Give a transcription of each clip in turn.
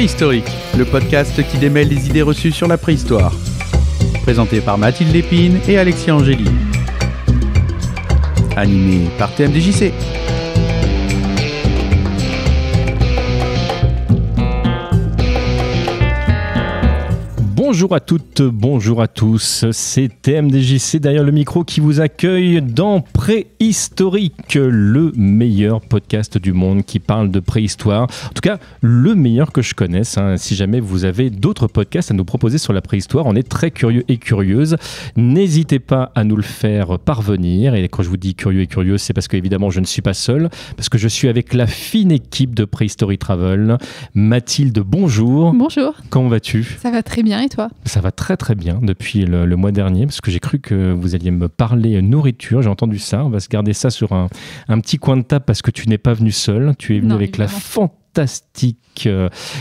Préhistorique, le podcast qui démêle les idées reçues sur la préhistoire. Présenté par Mathilde Lépine et Alexis Angéli. Animé par TMDJC. Bonjour à toutes, bonjour à tous, c'est TMDJC derrière le micro qui vous accueille dans Préhistorique, le meilleur podcast du monde qui parle de préhistoire. En tout cas, le meilleur que je connaisse. Si jamais vous avez d'autres podcasts à nous proposer sur la préhistoire, on est très curieux et curieuses. N'hésitez pas à nous le faire parvenir. Et quand je vous dis curieux et curieuse, c'est parce que évidemment je ne suis pas seul, parce que je suis avec la fine équipe de Préhistory Travel. Mathilde, bonjour. Bonjour. Comment vas-tu ? Ça va très bien et toi ? Ça va très très bien depuis le mois dernier, parce que j'ai cru que vous alliez me parler nourriture. J'ai entendu ça. On va se garder ça sur un petit coin de table parce que tu n'es pas venu seul. Tu es venu avec évidemment. La fantastique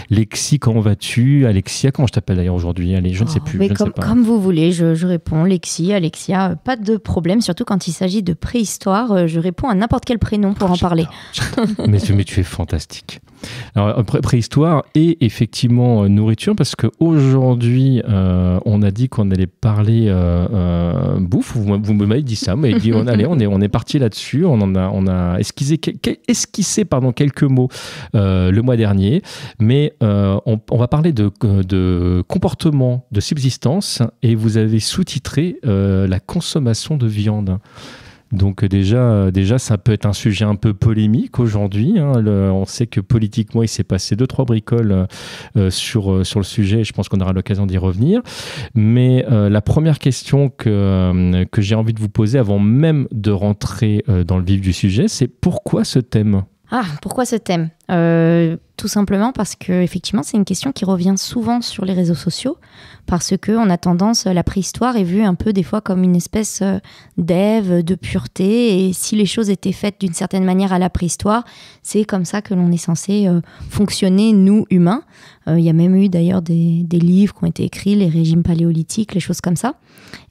Lexi. Comment vas-tu ? Alexia, comment je t'appelle d'ailleurs aujourd'hui ? Allez, je ne sais plus. Mais comme vous voulez, je réponds Lexi, Alexia, pas de problème. Surtout quand il s'agit de préhistoire, je réponds à n'importe quel prénom pour en parler. Mais tu es fantastique. Alors, préhistoire et effectivement nourriture, parce qu'aujourd'hui, on a dit qu'on allait parler bouffe. Vous m'avez dit ça, mais dit on est parti là-dessus. On a esquissé quelques mots le mois dernier, mais on va parler de comportement de subsistance, et vous avez sous-titré la consommation de viande. Donc déjà, ça peut être un sujet un peu polémique aujourd'hui. On sait que politiquement, il s'est passé 2-3 bricoles sur le sujet. Je pense qu'on aura l'occasion d'y revenir. Mais la première question que j'ai envie de vous poser avant même de rentrer dans le vif du sujet, c'est pourquoi ce thème ? Pourquoi ce thème ? Tout simplement parce que effectivement, c'est une question qui revient souvent sur les réseaux sociaux, parce que on a tendance, la préhistoire est vue un peu des fois comme une espèce d'Ève, de pureté, et si les choses étaient faites d'une certaine manière à la préhistoire, c'est comme ça que l'on est censé fonctionner, nous humains. Il y a même eu d'ailleurs des livres qui ont été écrits, les régimes paléolithiques, les choses comme ça.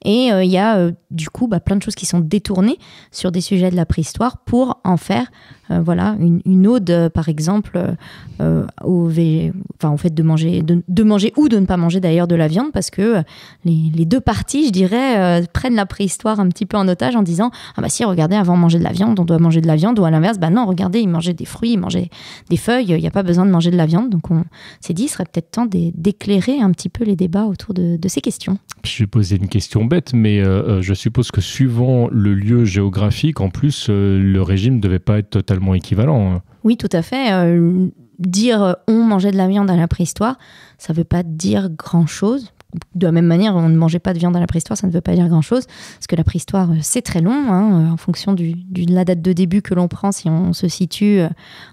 Et il y a du coup plein de choses qui sont détournées sur des sujets de la préhistoire pour en faire une ode, par exemple, au fait de manger ou de ne pas manger d'ailleurs de la viande, parce que les deux parties, je dirais, prennent la préhistoire un petit peu en otage en disant si, regardez, avant de manger de la viande, on doit manger de la viande, ou à l'inverse, non, regardez, ils mangeaient des fruits, ils mangeaient des feuilles, il n'y a pas besoin de manger de la viande. Donc on s'est dit, il serait peut-être temps d'éclairer un petit peu les débats autour de ces questions. Je vais poser une question bête, mais je suppose que suivant le lieu géographique, en plus, le régime ne devait pas être totalement équivalent. Oui, tout à fait. Dire on mangeait de la viande à la préhistoire, ça ne veut pas dire grand-chose. De la même manière, on ne mangeait pas de viande à la préhistoire, ça ne veut pas dire grand-chose, parce que la préhistoire, c'est très long, en fonction de la date de début que l'on prend. Si on se situe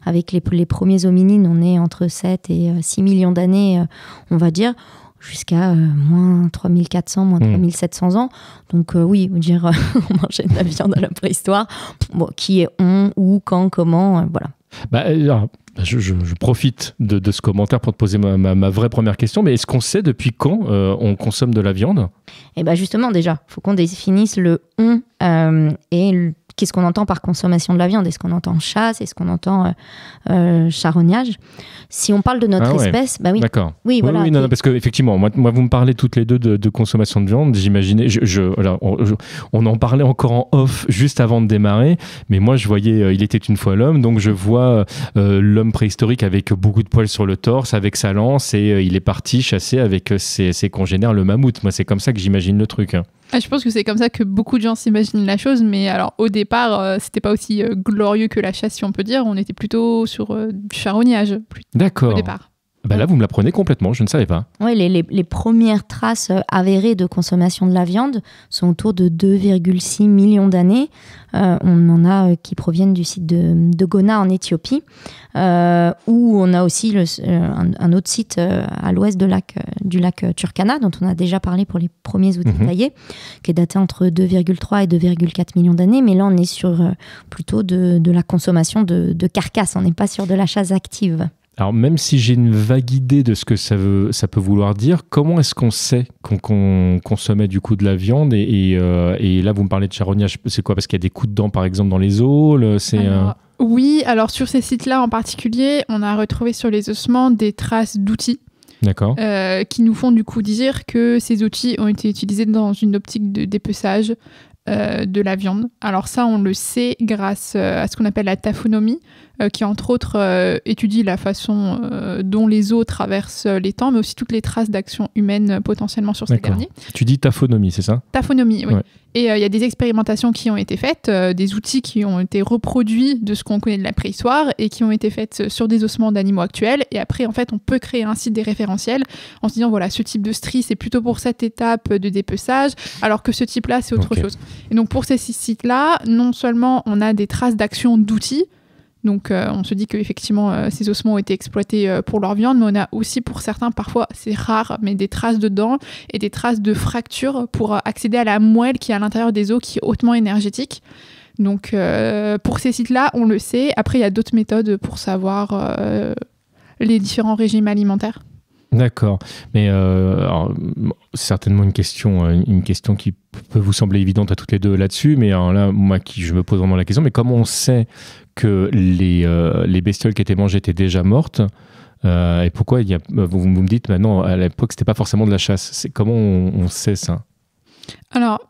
avec les premiers hominines, on est entre 7 et 6 millions d'années, on va dire, jusqu'à moins 3400, moins 3700 ans. Donc oui, dire on mangeait de la viande à la préhistoire, qui est on, où, quand, comment, voilà. Je profite de ce commentaire pour te poser ma vraie première question, mais est-ce qu'on sait depuis quand on consomme de la viande ? Justement, déjà, il faut qu'on définisse le « on » et qu'est-ce qu'on entend par consommation de la viande ? Est-ce qu'on entend chasse ? Est-ce qu'on entend charognage ? Si on parle de notre espèce, oui. D'accord. Oui, voilà. Oui, non, parce qu'effectivement, moi, vous me parlez toutes les deux de consommation de viande. J'imaginais, on en parlait encore en off juste avant de démarrer, mais moi, je voyais Il était une fois l'homme, donc je vois l'homme préhistorique avec beaucoup de poils sur le torse, avec sa lance, et il est parti chasser avec ses congénères le mammouth. Moi, c'est comme ça que j'imagine le truc. Je pense que c'est comme ça que beaucoup de gens s'imaginent la chose, mais alors au départ, c'était pas aussi glorieux que la chasse, si on peut dire. On était plutôt sur du charognage. D'accord. Au départ. Là, vous me l'apprenez complètement, je ne savais pas. Oui, les premières traces avérées de consommation de la viande sont autour de 2,6 millions d'années. On en a qui proviennent du site de Gona en Éthiopie, où on a aussi un autre site à l'ouest du lac Turkana, dont on a déjà parlé pour les premiers outils taillés, qui est daté entre 2,3 et 2,4 millions d'années. Mais là, on est sur plutôt de la consommation de carcasses, on n'est pas sur de la chasse active. Alors, même si j'ai une vague idée de ce que ça peut vouloir dire, comment est-ce qu'on sait qu'on consommait du coup de la viande et là, vous me parlez de charognage, c'est quoi? Parce qu'il y a des coups de dents, par exemple, dans les os Oui, alors sur ces sites-là en particulier, on a retrouvé sur les ossements des traces d'outils. D'accord. Qui nous font du coup dire que ces outils ont été utilisés dans une optique de dépeçage de la viande. Alors ça, on le sait grâce à ce qu'on appelle la taphonomie, qui entre autres étudie la façon dont les os traversent les temps, mais aussi toutes les traces d'action humaine potentiellement sur ces derniers. Tu dis taphonomie, c'est ça? Taphonomie, oui. Ouais. Et il y a des expérimentations qui ont été faites, des outils qui ont été reproduits de ce qu'on connaît de la préhistoire et qui ont été faites sur des ossements d'animaux actuels. Et après, en fait, on peut créer ainsi des référentiels en se disant, voilà, ce type de strie, c'est plutôt pour cette étape de dépeçage, alors que ce type-là, c'est autre chose. Et donc, pour ces sites-là, non seulement on a des traces d'action d'outils, donc on se dit qu'effectivement ces ossements ont été exploités pour leur viande, mais on a aussi pour certains, parfois c'est rare, mais des traces de dents et des traces de fractures pour accéder à la moelle qui est à l'intérieur des os, qui est hautement énergétique. Donc pour ces sites-là, on le sait. Après, il y a d'autres méthodes pour savoir les différents régimes alimentaires. D'accord, mais alors, certainement une question qui peut vous sembler évidente à toutes les deux là-dessus, mais alors là, moi, je me pose vraiment la question, mais comment on sait que les bestioles qui étaient mangées étaient déjà mortes et pourquoi vous me dites, non, à l'époque, c'était pas forcément de la chasse. Comment on sait ça? Alors,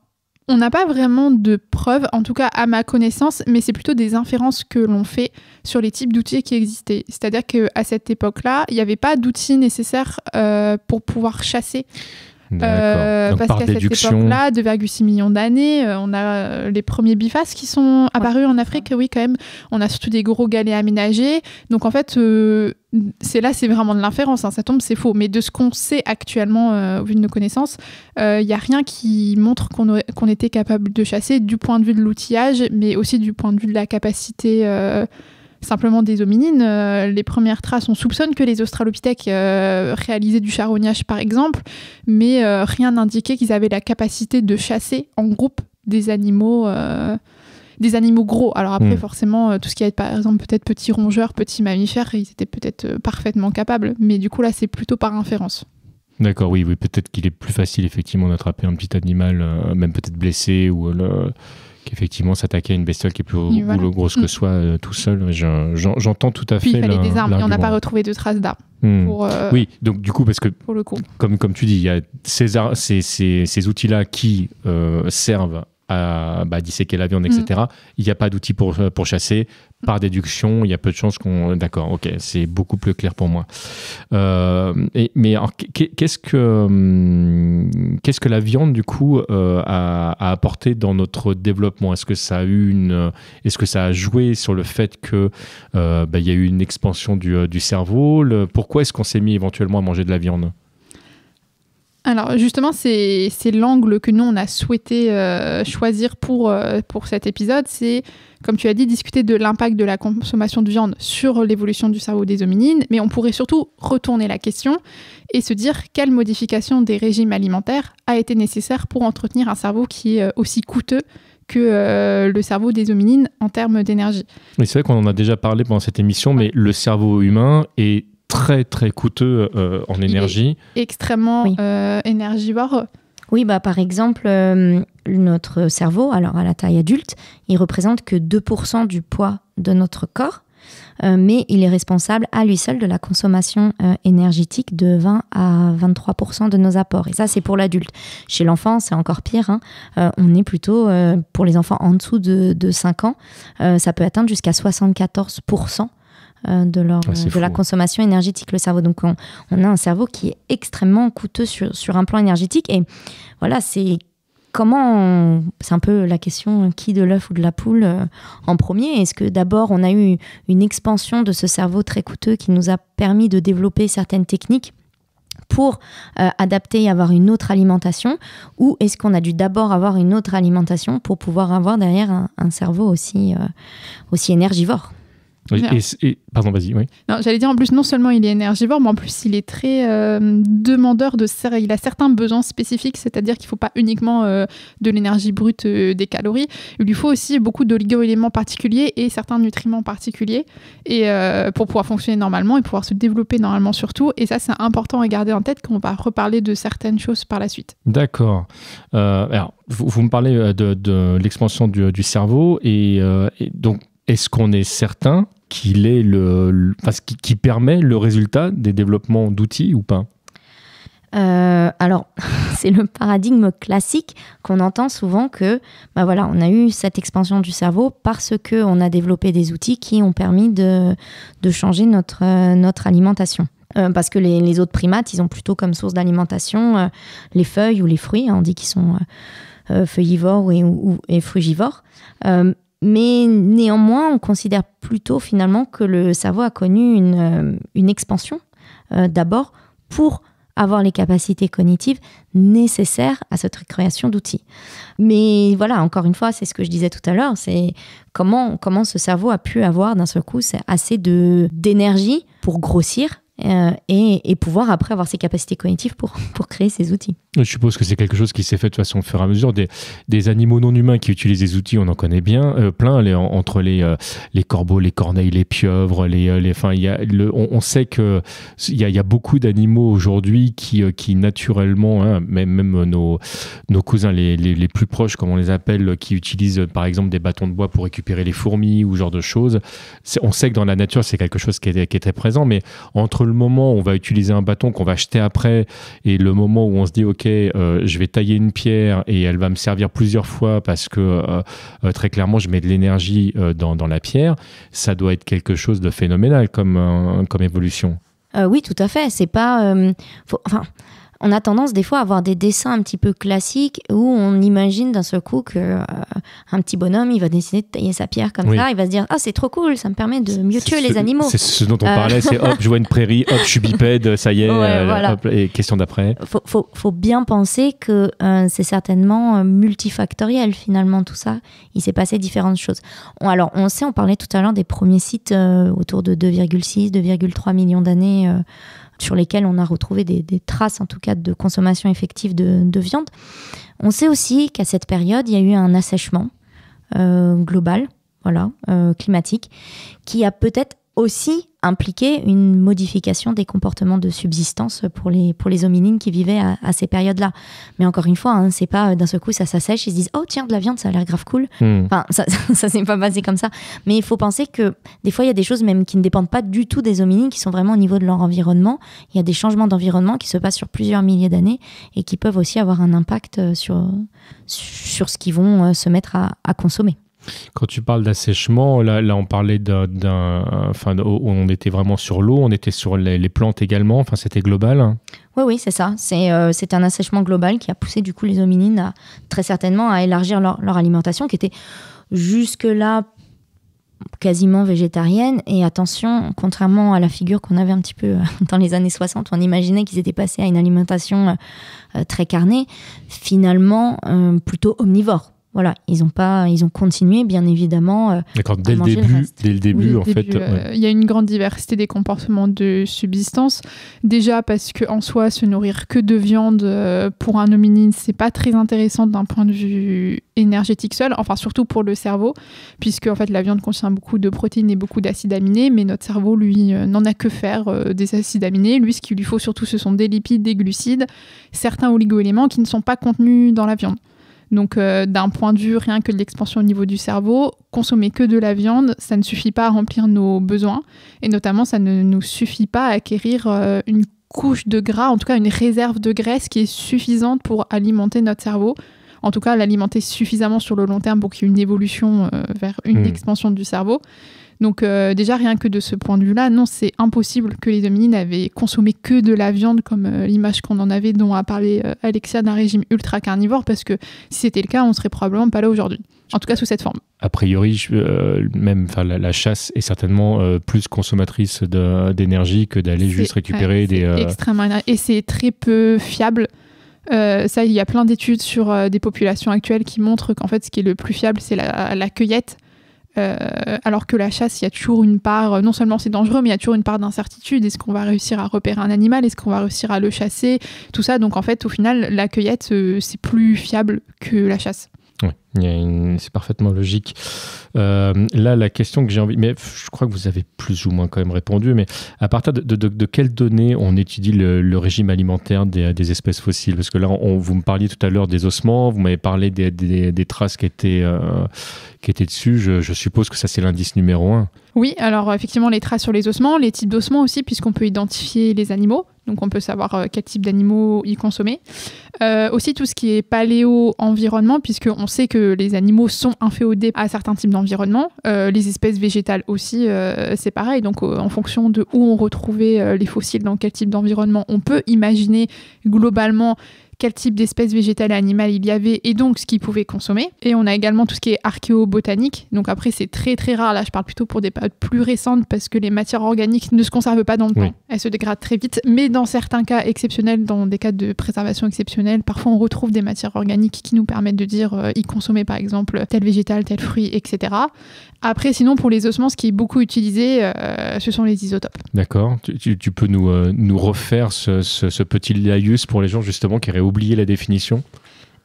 on n'a pas vraiment de preuves, en tout cas à ma connaissance, mais c'est plutôt des inférences que l'on fait sur les types d'outils qui existaient. C'est-à-dire qu'à cette époque-là, il n'y avait pas d'outils nécessaires pour pouvoir chasser. Parce qu'à cette époque-là, 2,6 millions d'années, on a les premiers bifaces qui sont apparus en Afrique, oui quand même. On a surtout des gros galets aménagés. Donc en fait, c'est vraiment de l'inférence, hein, ça tombe, c'est faux. Mais de ce qu'on sait actuellement, au vu de nos connaissances, il n'y a rien qui montre qu'on était capable de chasser du point de vue de l'outillage, mais aussi du point de vue de la capacité simplement des hominines. Les premières traces, on soupçonne que les australopithèques réalisaient du charognage par exemple, mais rien n'indiquait qu'ils avaient la capacité de chasser en groupe des animaux gros. Alors après, forcément, tout ce qui est par exemple peut-être petits rongeurs, petits mammifères, ils étaient peut-être parfaitement capables, mais du coup là c'est plutôt par inférence. D'accord, oui, peut-être qu'il est plus facile effectivement d'attraper un petit animal, même peut-être blessé ou qu'effectivement s'attaquer à une bestiole qui est plus grosse que soi tout seul. J'entends tout à fait. Puis il fallait des armes, et on n'a pas retrouvé de traces d'armes. Oui, donc du coup, parce que pour le coup, comme tu dis, il y a ces outils-là qui servent à disséquer la viande, etc. Il n'y a pas d'outils pour chasser. Par déduction, il y a peu de chances qu'on... D'accord, ok, c'est beaucoup plus clair pour moi. Mais alors, qu'est-ce que la viande, du coup, a apporté dans notre développement? Est-ce que ça a joué sur le fait qu'il y a eu une expansion du cerveau? Pourquoi est-ce qu'on s'est mis éventuellement à manger de la viande? Alors justement, c'est l'angle que nous, on a souhaité choisir pour cet épisode. C'est, comme tu as dit, discuter de l'impact de la consommation de viande sur l'évolution du cerveau des hominines, mais on pourrait surtout retourner la question et se dire quelle modification des régimes alimentaires a été nécessaire pour entretenir un cerveau qui est aussi coûteux que le cerveau des hominines en termes d'énergie. Mais c'est vrai qu'on en a déjà parlé pendant cette émission, mais le cerveau humain est très très coûteux en énergie. Extrêmement énergivore. Oui, par exemple, notre cerveau, alors à la taille adulte, il représente que 2% du poids de notre corps, mais il est responsable à lui seul de la consommation énergétique de 20 à 23% de nos apports. Et ça, c'est pour l'adulte. Chez l'enfant, c'est encore pire. On est plutôt, pour les enfants en dessous de 5 ans, ça peut atteindre jusqu'à 74%. De la consommation énergétique, le cerveau. Donc, on a un cerveau qui est extrêmement coûteux sur un plan énergétique. Et voilà, c'est un peu la question qui de l'œuf ou de la poule en premier. Est-ce que d'abord, on a eu une expansion de ce cerveau très coûteux qui nous a permis de développer certaines techniques pour adapter et avoir une autre alimentation, ou est-ce qu'on a dû d'abord avoir une autre alimentation pour pouvoir avoir derrière un cerveau aussi énergivore? Pardon, vas-y, oui. Non, j'allais dire, en plus, non seulement il est énergivore, mais en plus, il est très demandeur il a certains besoins spécifiques, c'est-à-dire qu'il ne faut pas uniquement de l'énergie brute, des calories. Il lui faut aussi beaucoup d'oligo-éléments particuliers et certains nutriments particuliers pour pouvoir fonctionner normalement et pouvoir se développer normalement surtout. Et ça, c'est important à garder en tête quand on va reparler de certaines choses par la suite. D'accord. Alors, vous me parlez de l'expansion du cerveau et donc, est-ce qu'on est certain qu'il est qui permet le résultat des développements d'outils ou pas ? Alors, c'est le paradigme classique qu'on entend souvent que, on a eu cette expansion du cerveau parce qu'on a développé des outils qui ont permis de changer notre alimentation. Parce que les autres primates, ils ont plutôt comme source d'alimentation les feuilles ou les fruits. On dit qu'ils sont feuillivores et frugivores. Mais néanmoins, on considère plutôt finalement que le cerveau a connu une expansion, d'abord pour avoir les capacités cognitives nécessaires à cette création d'outils. Mais voilà, encore une fois, c'est ce que je disais tout à l'heure, c'est comment ce cerveau a pu avoir d'un seul coup assez d'énergie pour grossir et pouvoir après avoir ses capacités cognitives pour créer ces outils. Je suppose que c'est quelque chose qui s'est fait de façon au fur et à mesure. Des animaux non humains qui utilisent des outils, on en connaît bien, plein, entre les corbeaux, les corneilles, les pieuvres, on sait qu'il y a beaucoup d'animaux aujourd'hui qui naturellement, même nos cousins les plus proches, comme on les appelle, qui utilisent par exemple des bâtons de bois pour récupérer les fourmis ou ce genre de choses. On sait que dans la nature, c'est quelque chose qui est très présent, mais entre le moment où on va utiliser un bâton qu'on va jeter après et le moment où on se dit ok, je vais tailler une pierre et elle va me servir plusieurs fois parce que très clairement je mets de l'énergie dans la pierre, ça doit être quelque chose de phénoménal comme évolution. Oui, tout à fait. C'est pas on a tendance des fois à avoir des dessins un petit peu classiques où on imagine d'un seul coup qu'un petit bonhomme, il va décider de tailler sa pierre comme ça, il va se dire « Ah, c'est trop cool, ça me permet de mieux tuer les animaux ». C'est ce dont on parlait, c'est hop, je vois une prairie, hop, je suis bipède, ça y est, voilà. Hop, et question d'après. Faut bien penser que c'est certainement multifactoriel finalement tout ça. Il s'est passé différentes choses. On parlait tout à l'heure des premiers sites autour de 2,6, 2,3 millions d'années sur lesquels on a retrouvé des traces, en tout cas, de consommation effective de viande. On sait aussi qu'à cette période, il y a eu un assèchement global, climatique, qui a peut-être aussi impliqué une modification des comportements de subsistance pour les hominines qui vivaient à ces périodes-là. Mais encore une fois, c'est pas d'un seul coup ça s'assèche, ils se disent « Oh tiens, de la viande, ça a l'air grave cool ». Enfin, ça s'est pas passé comme ça. Mais il faut penser que des fois, il y a des choses même qui ne dépendent pas du tout des hominines, qui sont vraiment au niveau de leur environnement. Il y a des changements d'environnement qui se passent sur plusieurs milliers d'années et qui peuvent aussi avoir un impact sur ce qu'ils vont se mettre à consommer. Quand tu parles d'assèchement, là on parlait on était vraiment sur l'eau, on était sur les plantes également, c'était global. Oui, c'est ça. C'est un assèchement global qui a poussé du coup les hominines très certainement à élargir leur alimentation qui était jusque-là quasiment végétarienne. Et attention, contrairement à la figure qu'on avait un petit peu dans les années 60, on imaginait qu'ils étaient passés à une alimentation très carnée, finalement plutôt omnivore. Voilà, ils ont continué, bien évidemment. D'accord, dès le début, en fait. Il y a une grande diversité des comportements de subsistance. Déjà parce qu'en soi, se nourrir que de viande pour un hominine, c'est pas très intéressant d'un point de vue énergétique seul, enfin surtout pour le cerveau, puisque en fait, la viande contient beaucoup de protéines et beaucoup d'acides aminés, mais notre cerveau, lui, n'en a que faire des acides aminés. Lui, ce qu'il lui faut surtout, ce sont des lipides, des glucides, certains oligo-éléments qui ne sont pas contenus dans la viande. Donc, d'un point de vue rien que de l'expansion au niveau du cerveau, consommer que de la viande, ça ne suffit pas à remplir nos besoins. Et notamment, ça ne nous suffit pas à acquérir une couche de gras, en tout cas une réserve de graisse qui est suffisante pour alimenter notre cerveau. En tout cas, l'alimenter suffisamment sur le long terme pour qu'il y ait une évolution vers une expansion du cerveau. Donc déjà, rien que de ce point de vue-là, non, c'est impossible que les hominines avaient consommé que de la viande comme l'image qu'on en avait, dont a parlé Alexia, d'un régime ultra carnivore, parce que si c'était le cas, on serait probablement pas là aujourd'hui. En tout cas, sous cette forme. A priori, la chasse est certainement plus consommatrice d'énergie que d'aller juste récupérer des... extrêmement énergie. Et c'est très peu fiable. Ça, il y a plein d'études sur des populations actuelles qui montrent qu'en fait, ce qui est le plus fiable, c'est la cueillette. alors que la chasse, il y a toujours une part, non seulement c'est dangereux, mais il y a toujours une part d'incertitude. Est-ce qu'on va réussir à repérer un animal? Est-ce qu'on va réussir à le chasser? Tout ça, donc en fait, au final, la cueillette, c'est plus fiable que la chasse. Oui, c'est parfaitement logique. Là, la question que j'ai envie... Mais je crois que vous avez plus ou moins quand même répondu, mais à partir de quelles données on étudie le régime alimentaire des espèces fossiles? Parce que là, vous me parliez tout à l'heure des ossements, vous m'avez parlé des traces qui étaient dessus. Je suppose que ça, c'est l'indice numéro 1. Oui, alors effectivement, les traces sur les ossements, les types d'ossements aussi, puisqu'on peut identifier les animaux. Donc, on peut savoir quel type d'animaux y consommer. Aussi, tout ce qui est paléo-environnement, puisqu'on sait que les animaux sont inféodés à certains types d'environnement. Les espèces végétales aussi, c'est pareil. Donc, en fonction de où on retrouvait les fossiles, dans quel type d'environnement, on peut imaginer globalement quel type d'espèces végétales et animales il y avait et donc ce qu'ils pouvaient consommer. Et on a également tout ce qui est archéobotanique. Donc après, c'est très très rare. Là, je parle plutôt pour des périodes plus récentes parce que les matières organiques ne se conservent pas dans le temps. Elles se dégradent très vite. Mais dans certains cas exceptionnels, dans des cas de préservation exceptionnelle, parfois on retrouve des matières organiques qui nous permettent de dire y consommer par exemple tel végétal, tel fruit, etc. Après, sinon, pour les ossements, ce qui est beaucoup utilisé, ce sont les isotopes. D'accord. Tu peux nous refaire ce petit laïus pour les gens justement qui auraient oublié la définition?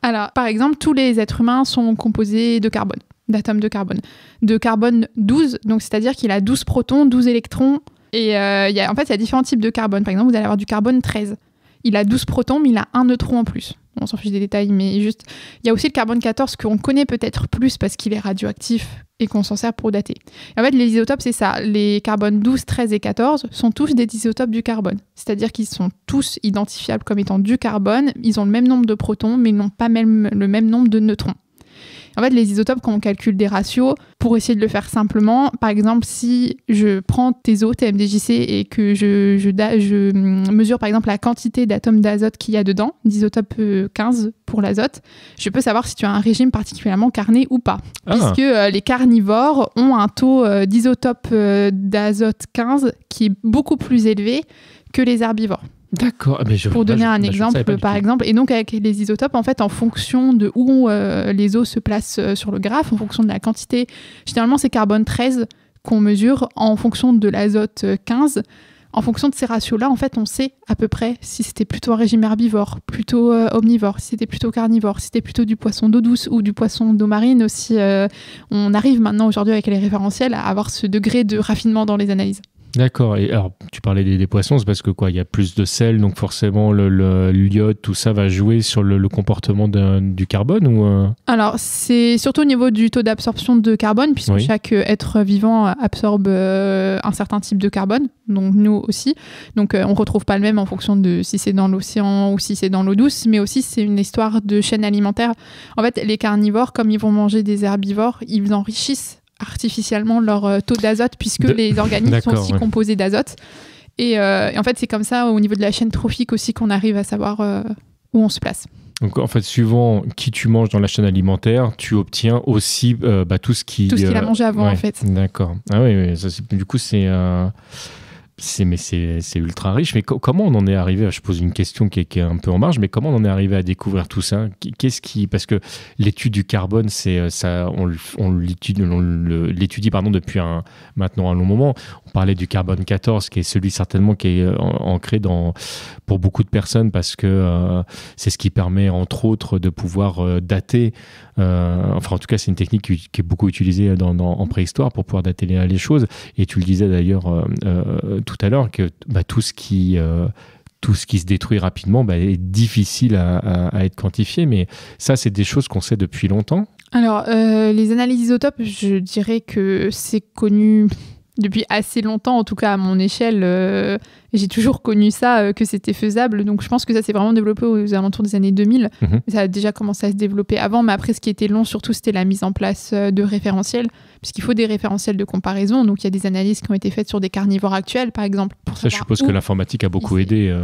Alors, par exemple, tous les êtres humains sont composés de carbone, d'atomes de carbone. De carbone 12, donc c'est-à-dire qu'il a 12 protons, 12 électrons. Et il y a différents types de carbone. Par exemple, vous allez avoir du carbone 13. Il a 12 protons, mais il a un neutron en plus. On s'en fiche des détails, mais juste... Il y a aussi le carbone 14 qu'on connaît peut-être plus parce qu'il est radioactif et qu'on s'en sert pour dater. Et en fait, les isotopes, c'est ça. Les carbones 12, 13 et 14 sont tous des isotopes du carbone. C'est-à-dire qu'ils sont tous identifiables comme étant du carbone. Ils ont le même nombre de protons, mais ils n'ont pas même le même nombre de neutrons. En fait, les isotopes, quand on calcule des ratios, pour essayer de le faire simplement, par exemple, si je prends TSO, TMDJC, et que je mesure par exemple la quantité d'atomes d'azote qu'il y a dedans, d'isotope 15 pour l'azote, je peux savoir si tu as un régime particulièrement carné ou pas. Puisque les carnivores ont un taux d'isotope d'azote 15 qui est beaucoup plus élevé que les herbivores. D'accord. Pour donner un exemple, par exemple, et donc avec les isotopes, en fait, en fonction de où les os se placent sur le graphe, en fonction de la quantité, généralement c'est carbone 13 qu'on mesure en fonction de l'azote 15. En fonction de ces ratios-là, en fait, on sait à peu près si c'était plutôt un régime herbivore, plutôt omnivore, si c'était plutôt carnivore, si c'était plutôt du poisson d'eau douce ou du poisson d'eau marine aussi. On arrive maintenant aujourd'hui avec les référentiels à avoir ce degré de raffinement dans les analyses. D'accord. Et alors, tu parlais des poissons, c'est parce que quoi, il y a plus de sel, donc forcément l'iode, tout ça va jouer sur le comportement du carbone ou Alors, c'est surtout au niveau du taux d'absorption de carbone, puisque chaque être vivant absorbe un certain type de carbone, donc nous aussi. Donc, on ne retrouve pas le même en fonction de si c'est dans l'océan ou si c'est dans l'eau douce, mais aussi c'est une histoire de chaîne alimentaire. En fait, les carnivores, comme ils vont manger des herbivores, ils enrichissent artificiellement leur taux d'azote puisque les organismes sont aussi composés d'azote et en fait c'est comme ça au niveau de la chaîne trophique aussi qu'on arrive à savoir où on se place. Donc en fait suivant qui tu manges dans la chaîne alimentaire tu obtiens aussi tout ce qu'il a mangé avant en fait. D'accord. Ah oui, ça, du coup c'est ultra riche, mais comment on en est arrivé, je pose une question qui est un peu en marge, mais comment on en est arrivé à découvrir tout ça? Parce que l'étude du carbone, on l'étudie depuis maintenant un long moment. On parlait du carbone 14, qui est celui certainement qui est ancré pour beaucoup de personnes, parce que c'est ce qui permet entre autres de pouvoir dater, en tout cas c'est une technique qui est beaucoup utilisée en préhistoire pour pouvoir dater les choses, et tu le disais d'ailleurs tout à l'heure que tout ce qui se détruit rapidement est difficile à être quantifié, mais ça c'est des choses qu'on sait depuis longtemps. Alors les analyses isotopes, je dirais que c'est connu depuis assez longtemps, en tout cas à mon échelle. J'ai toujours connu ça, que c'était faisable, donc je pense que ça s'est vraiment développé aux alentours des années 2000. Ça a déjà commencé à se développer avant, mais après ce qui était long surtout c'était la mise en place de référentiels, puisqu'il faut des référentiels de comparaison, donc il y a des analyses qui ont été faites sur des carnivores actuels par exemple. Ça je suppose que l'informatique a beaucoup aidé.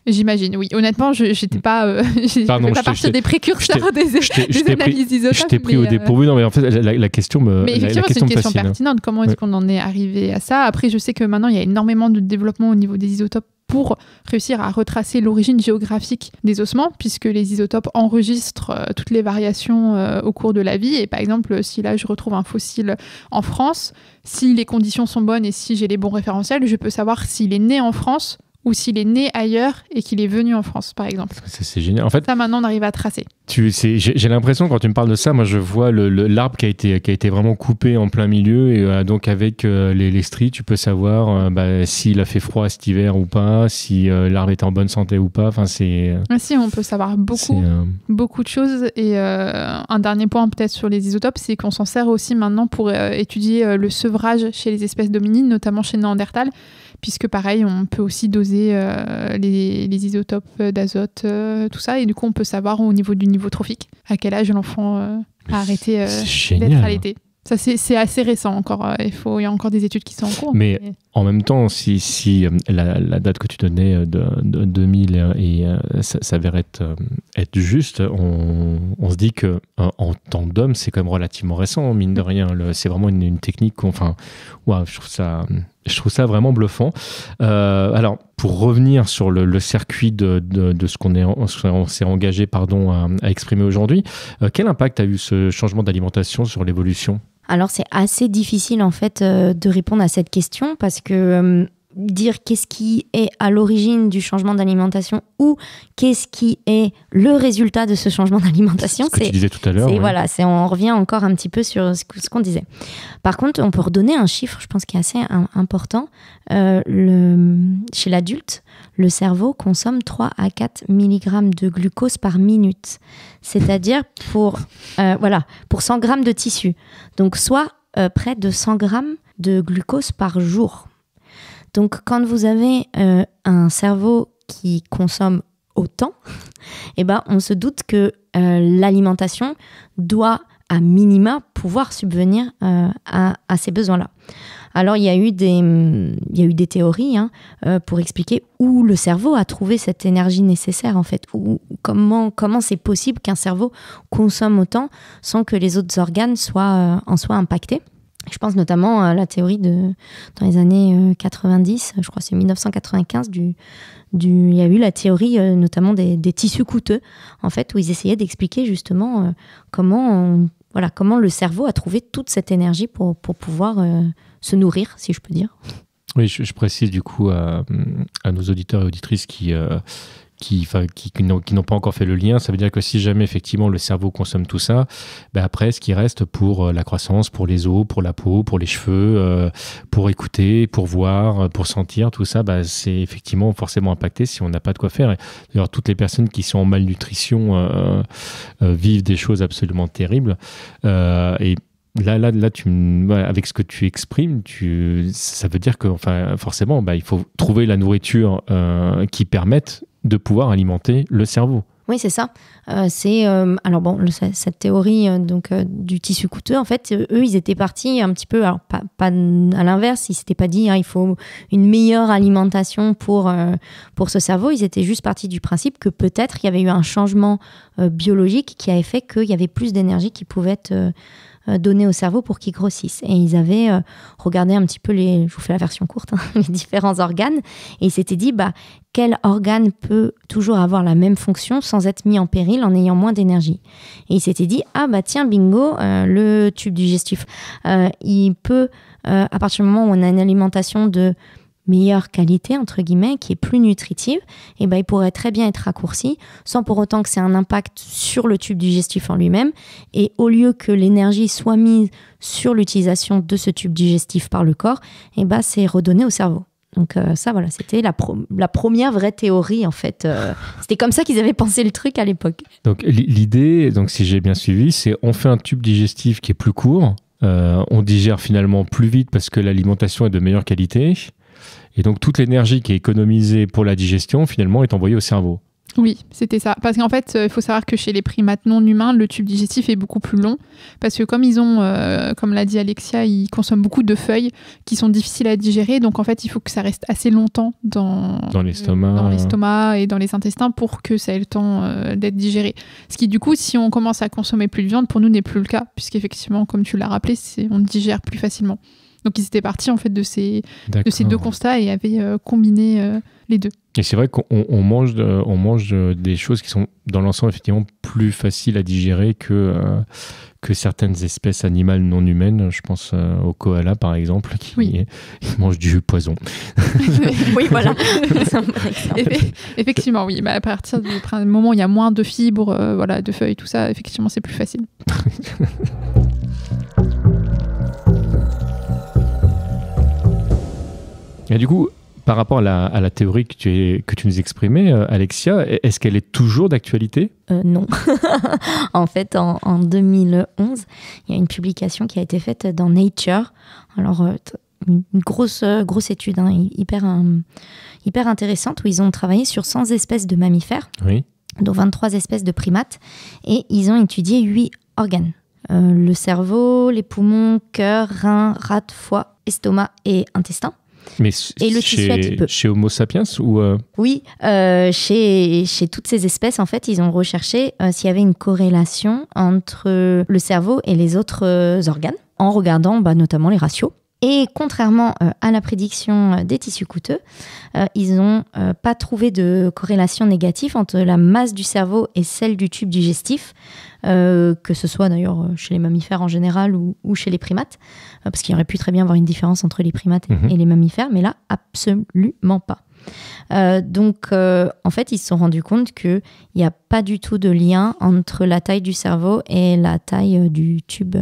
J'imagine, oui. Honnêtement, je n'étais pas, pas partie des précurseurs des analyses isotopes. Je t'ai pris au dépourvu. Non, mais en fait, la question me Mais effectivement, c'est une question pertinente. Comment est-ce qu'on en est arrivé à ça? Après, je sais que maintenant, il y a énormément de développement au niveau des isotopes pour réussir à retracer l'origine géographique des ossements, puisque les isotopes enregistrent toutes les variations au cours de la vie. Et par exemple, si là je retrouve un fossile en France, si les conditions sont bonnes et si j'ai les bons référentiels, je peux savoir s'il est né en France ou s'il est né ailleurs et qu'il est venu en France, par exemple. C'est génial. En fait, ça, maintenant, on arrive à tracer. J'ai l'impression, quand tu me parles de ça, moi, je vois l'arbre qui a été vraiment coupé en plein milieu. Et donc, avec les stries, tu peux savoir s'il a fait froid cet hiver ou pas, si l'arbre est en bonne santé ou pas. Enfin, si, on peut savoir beaucoup de choses. Et un dernier point, peut-être, sur les isotopes, c'est qu'on s'en sert aussi maintenant pour étudier le sevrage chez les espèces dominines, notamment chez Néandertal, puisque pareil, on peut aussi doser les isotopes d'azote, tout ça, et du coup on peut savoir au niveau du niveau trophique à quel âge l'enfant a arrêté d'être allaité. Ça c'est assez récent encore, il y a encore des études qui sont en cours. Mais en même temps, si la date que tu donnais de 2000 s'avère être juste, on se dit que en tant d'homme, c'est quand même relativement récent, mine de rien. C'est vraiment une technique, je trouve ça vraiment bluffant. Alors, pour revenir sur le circuit de ce qu'on s'est engagé à exprimer aujourd'hui, quel impact a eu ce changement d'alimentation sur l'évolution ? Alors, c'est assez difficile, en fait, de répondre à cette question parce que dire qu'est-ce qui est à l'origine du changement d'alimentation ou qu'est-ce qui est le résultat de ce changement d'alimentation, c'est ce que tu disais tout à l'heure. Voilà, on revient encore un petit peu sur ce qu'on disait. Par contre, on peut redonner un chiffre, je pense, qui est assez important. Chez l'adulte, le cerveau consomme 3 à 4 mg de glucose par minute. C'est-à-dire pour 100 grammes de tissu. Donc, soit près de 100 grammes de glucose par jour. Donc, quand vous avez un cerveau qui consomme autant, on se doute que l'alimentation doit, à minima, pouvoir subvenir à ces besoins-là. Alors, il y a eu des théories pour expliquer où le cerveau a trouvé cette énergie nécessaire, en fait. Comment c'est possible qu'un cerveau consomme autant sans que les autres organes en soient impactés. Je pense notamment à la théorie dans les années 90, je crois que c'est 1995, il y a eu la théorie notamment des tissus coûteux, en fait, où ils essayaient d'expliquer justement comment le cerveau a trouvé toute cette énergie pour pouvoir se nourrir, si je peux dire. Oui, je précise du coup à nos auditeurs et auditrices qui n'ont pas encore fait le lien. Ça veut dire que si jamais effectivement le cerveau consomme tout ça, après ce qui reste pour la croissance, pour les os, pour la peau, pour les cheveux, pour écouter, pour voir, pour sentir, tout ça, c'est effectivement forcément impacté si on n'a pas de quoi faire. Et d'ailleurs, toutes les personnes qui sont en malnutrition vivent des choses absolument terribles. Et Là, avec ce que tu exprimes, ça veut dire que forcément, il faut trouver la nourriture qui permette de pouvoir alimenter le cerveau. Oui, c'est ça. Cette théorie du tissu coûteux, en fait, eux, ils étaient partis un petit peu, alors pas à l'inverse, ils s'étaient pas dit il faut une meilleure alimentation pour ce cerveau. Ils étaient juste partis du principe que peut-être il y avait eu un changement biologique qui avait fait qu'il y avait plus d'énergie qui pouvait être donné au cerveau pour qu'il grossisse. Et ils avaient regardé un petit peu je vous fais la version courte, les différents organes, et ils s'étaient dit, quel organe peut toujours avoir la même fonction sans être mis en péril en ayant moins d'énergie. Et ils s'étaient dit, tiens, bingo, le tube digestif, il peut, à partir du moment où on a une alimentation de meilleure qualité, entre guillemets, qui est plus nutritive, il pourrait très bien être raccourci, sans pour autant que c'est un impact sur le tube digestif en lui-même. Et au lieu que l'énergie soit mise sur l'utilisation de ce tube digestif par le corps, c'est redonné au cerveau. Donc c'était la première vraie théorie, en fait. C'était comme ça qu'ils avaient pensé le truc à l'époque. Donc l'idée, si j'ai bien suivi, c'est on fait un tube digestif qui est plus court, on digère finalement plus vite parce que l'alimentation est de meilleure qualité. Et donc, toute l'énergie qui est économisée pour la digestion, finalement, est envoyée au cerveau. Oui, c'était ça. Parce qu'en fait, il faut savoir que chez les primates non humains, le tube digestif est beaucoup plus long. Parce que comme ils ont, comme l'a dit Alexia, ils consomment beaucoup de feuilles qui sont difficiles à digérer. Donc, en fait, il faut que ça reste assez longtemps dans l'estomac et dans les intestins pour que ça ait le temps d'être digéré. Ce qui, du coup, si on commence à consommer plus de viande, pour nous, n'est plus le cas. Puisqu'effectivement, comme tu l'as rappelé, on digère plus facilement. Donc ils étaient partis en fait de ces deux constats et avaient combiné les deux. Et c'est vrai qu'on mange des choses qui sont dans l'ensemble effectivement plus faciles à digérer que certaines espèces animales non humaines. Je pense au koala par exemple qui mange du poison. Oui, voilà. C'est un bon exemple. Effectivement, oui. À partir du moment où il y a moins de fibres, de feuilles, tout ça, effectivement, c'est plus facile. Et du coup, par rapport à la théorie que tu nous exprimais, Alexia, est-ce qu'elle est toujours d'actualité ? Non. En fait, en 2011, il y a une publication qui a été faite dans Nature. Alors, une grosse étude, hyper intéressante, où ils ont travaillé sur 100 espèces de mammifères, dont 23 espèces de primates, et ils ont étudié 8 organes. Le cerveau, les poumons, cœur, rein, rate, foie, estomac et intestin. Mais et le tissu adipeux. Chez Homo sapiens ou Oui, chez toutes ces espèces, en fait, ils ont recherché s'il y avait une corrélation entre le cerveau et les autres organes, en regardant notamment les ratios. Et contrairement à la prédiction des tissus coûteux, ils n'ont pas trouvé de corrélation négative entre la masse du cerveau et celle du tube digestif, que ce soit d'ailleurs chez les mammifères en général ou chez les primates, parce qu'il y aurait pu très bien avoir une différence entre les primates et les mammifères, mais là, absolument pas. Donc, en fait, ils se sont rendus compte qu'il n'y a pas du tout de lien entre la taille du cerveau et la taille du tube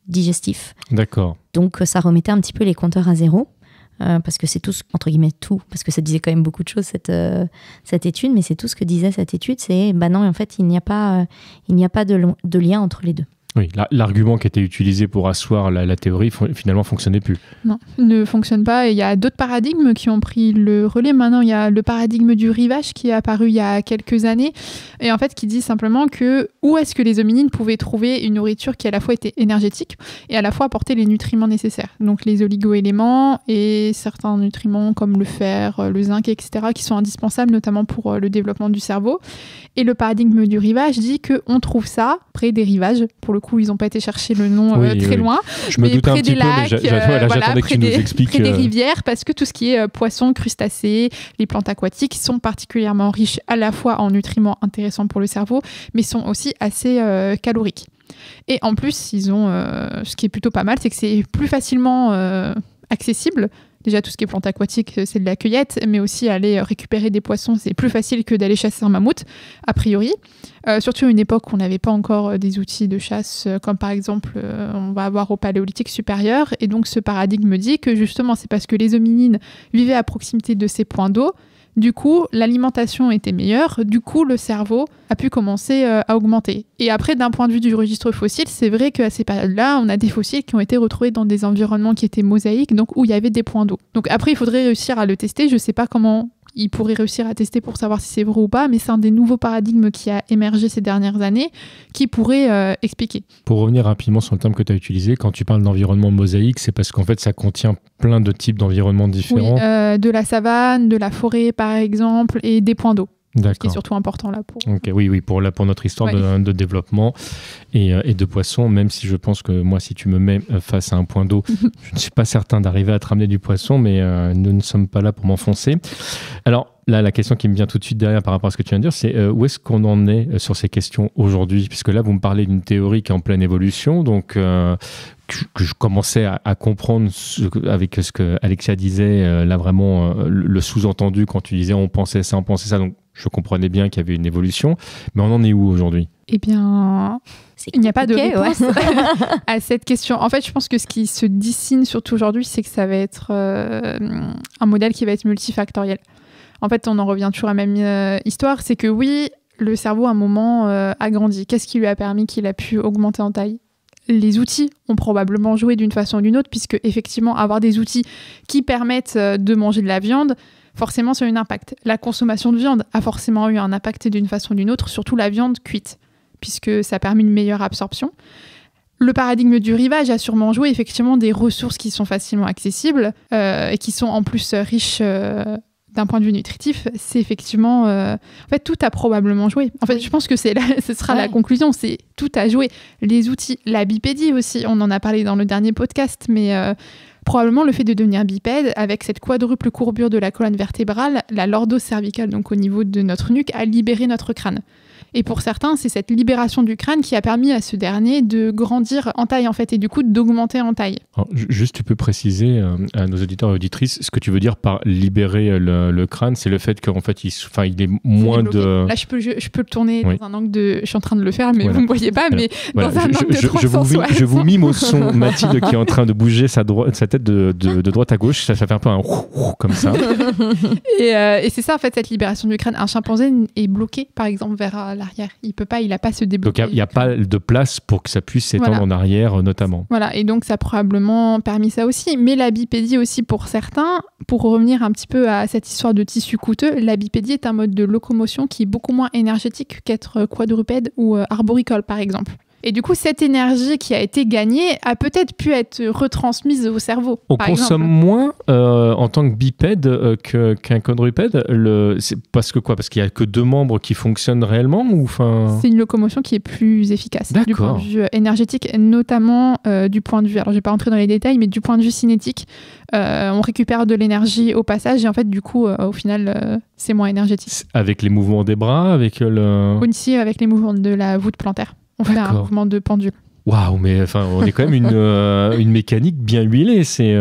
digestif. D'accord. Donc, ça remettait un petit peu les compteurs à zéro, parce que c'est tout, entre guillemets, tout, parce que ça disait quand même beaucoup de choses, cette étude, mais c'est tout ce que disait cette étude, c'est, non, en fait, il n'y a pas de lien entre les deux. Oui, l'argument qui était utilisé pour asseoir la théorie finalement ne fonctionnait plus. Non, ne fonctionne pas. Et il y a d'autres paradigmes qui ont pris le relais. Maintenant, il y a le paradigme du rivage qui est apparu il y a quelques années et en fait qui dit simplement que où est-ce que les hominines pouvaient trouver une nourriture qui à la fois était énergétique et à la fois apportait les nutriments nécessaires. Donc les oligo-éléments et certains nutriments comme le fer, le zinc, etc. qui sont indispensables notamment pour le développement du cerveau. Et le paradigme du rivage dit qu'on trouve ça près des rivages. Pour le coup, ils n'ont pas été chercher le nom très loin. Je me doutais un petit peu, mais j'attendais que tu nous expliques. Près des rivières, parce que tout ce qui est poissons, crustacés, les plantes aquatiques sont particulièrement riches à la fois en nutriments intéressants pour le cerveau, mais sont aussi assez caloriques. Et en plus, ils ont, ce qui est plutôt pas mal, c'est que c'est plus facilement accessible. Déjà, tout ce qui est plantes aquatiques, c'est de la cueillette, mais aussi aller récupérer des poissons, c'est plus facile que d'aller chasser un mammouth, a priori. Surtout à une époque où on n'avait pas encore des outils de chasse, comme par exemple, on va avoir au Paléolithique supérieur. Et donc, ce paradigme dit que justement, c'est parce que les hominines vivaient à proximité de ces points d'eau. Du coup, l'alimentation était meilleure. Du coup, le cerveau a pu commencer à augmenter. Et après, d'un point de vue du registre fossile, c'est vrai qu'à ces périodes-là, on a des fossiles qui ont été retrouvés dans des environnements qui étaient mosaïques, donc où il y avait des points d'eau. Donc après, il faudrait réussir à le tester. Je ne sais pas comment ils pourraient réussir à tester pour savoir si c'est vrai ou pas, mais c'est un des nouveaux paradigmes qui a émergé ces dernières années qui pourrait expliquer. Pour revenir rapidement sur le terme que tu as utilisé, quand tu parles d'environnement mosaïque, c'est parce qu'en fait, ça contient plein de types d'environnements différents. Oui, de la savane, de la forêt par exemple, et des points d'eau. D'accord. Ce qui est surtout important là pour... Okay, oui, pour notre histoire de développement et de poissons, même si je pense que moi, si tu me mets face à un point d'eau, je ne suis pas certain d'arriver à te ramener du poisson, mais nous ne sommes pas là pour m'enfoncer. Alors là, la question qui me vient tout de suite derrière par rapport à ce que tu viens de dire, c'est où est-ce qu'on en est sur ces questions aujourd'hui ? Puisque là, vous me parlez d'une théorie qui est en pleine évolution, donc... que je commençais à comprendre avec ce que Alexia disait, là vraiment le sous-entendu quand tu disais on pensait ça, donc je comprenais bien qu'il y avait une évolution, mais on en est où aujourd'hui ? Eh bien, il n'y a pas de réponse à cette question. En fait, je pense que ce qui se dessine surtout aujourd'hui, c'est que ça va être un modèle qui va être multifactoriel. En fait, on en revient toujours à la même histoire, c'est que oui, le cerveau à un moment a grandi. Qu'est-ce qui lui a permis qu'il a pu augmenter en taille ? Les outils ont probablement joué d'une façon ou d'une autre, puisque effectivement, avoir des outils qui permettent de manger de la viande, forcément, ça a eu un impact. La consommation de viande a forcément eu un impact d'une façon ou d'une autre, surtout la viande cuite, puisque ça permet une meilleure absorption. Le paradigme du rivage a sûrement joué effectivement des ressources qui sont facilement accessibles et qui sont en plus riches d'un point de vue nutritif, c'est effectivement... en fait, tout a probablement joué. En fait, je pense que ce sera la conclusion, c'est tout a joué. Les outils, la bipédie aussi, on en a parlé dans le dernier podcast, mais probablement le fait de devenir bipède, avec cette quadruple courbure de la colonne vertébrale, la lordose cervicale, donc au niveau de notre nuque, a libéré notre crâne. Et pour certains, c'est cette libération du crâne qui a permis à ce dernier de grandir en taille, en fait, et du coup d'augmenter en taille. Alors, juste, tu peux préciser à nos auditeurs et auditrices ce que tu veux dire par libérer le crâne, c'est le fait qu'en fait, il est moins de... Là, je peux le tourner dans un angle de... Je suis en train de le faire, mais vous ne me voyez pas, mais dans un angle de 360. Je vous mime au son Mathilde qui est en train de bouger sa tête de droite à gauche, ça fait un peu un comme ça. Et c'est ça, en fait, cette libération du crâne. Un chimpanzé est bloqué, par exemple, vers l'arrière. Il n'a pas se débloquer. Donc, il n'y a pas de place pour que ça puisse s'étendre en arrière, notamment. Voilà, et donc ça a probablement permis ça aussi. Mais la bipédie aussi, pour certains, pour revenir un petit peu à cette histoire de tissu coûteux, la bipédie est un mode de locomotion qui est beaucoup moins énergétique qu'être quadrupède ou arboricole, par exemple. Et du coup, cette énergie qui a été gagnée a peut-être pu être retransmise au cerveau. On consomme moins en tant que bipède qu'un quadrupède. C'est parce que quoi ? Parce qu'il n'y a que 2 membres qui fonctionnent réellement ou C'est une locomotion qui est plus efficace du point de vue énergétique, notamment du point de vue, alors je ne vais pas rentrer dans les détails, mais du point de vue cinétique, on récupère de l'énergie au passage et en fait, du coup, au final, c'est moins énergétique. Avec les mouvements des bras, avec Aussi avec les mouvements de la voûte plantaire. On fait un mouvement de pendule. Waouh, mais on est quand même une mécanique bien huilée, c'est